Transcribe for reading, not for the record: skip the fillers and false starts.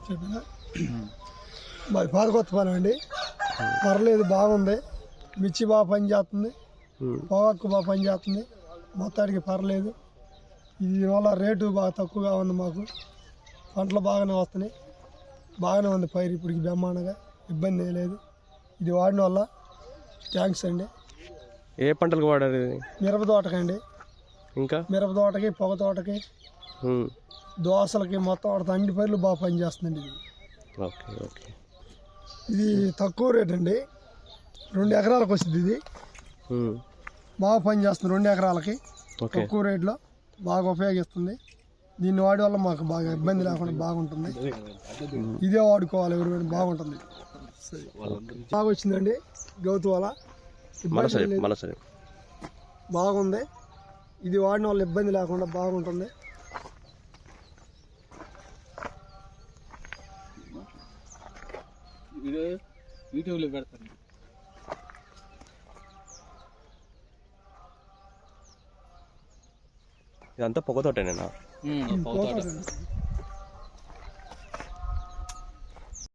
చెప్పిన మరి పాత కొత్తపాలెం అండి. పర్లేదు, బాగుంది. మిర్చి బాగా పనిచేస్తుంది, పొగాకు బాగా పనిచేస్తుంది. మొత్తానికి పర్లేదు. దీనివల్ల రేటు బాగా తక్కువగా ఉంది. మాకు పంటలు బాగానే వస్తున్నాయి. బాగానే ఉంది పైరు ఇప్పటికి బ్రహ్మాండంగా, ఇబ్బంది ఏం లేదు. ఇది వాడిన వల్ల థ్యాంక్స్ అండి. ఏ పంటలకు వాడారు? మిరప తోటకండి. ఇంకా మిరప తోటకి, పొగ తోటకి, దోసలకి, మొత్తం వాడితే అన్ని పైర్లు బాగా పనిచేస్తుందండి. ఇది ఓకే ఓకే. ఇది తక్కువ రేట్ అండి. 2 ఎకరాలకు వస్తుంది. ఇది బాగా పనిచేస్తుంది. 2 ఎకరాలకి తక్కువ రేట్లో బాగా ఉపయోగిస్తుంది. దీన్ని వాడి వల్ల మాకు బాగా ఇబ్బంది లేకుండా బాగుంటుంది. ఇదే వాడుకోవాలి ఎవరు, బాగుంటుంది. బాగా వచ్చిందండి గౌతు వల్ల, బాగుంది. ఇది వాడిన వల్ల ఇబ్బంది లేకుండా బాగుంటుంది. యూట్యూబ్లో పెడతాను. ఇదంతా పొగతోటేనా? పొగతోట.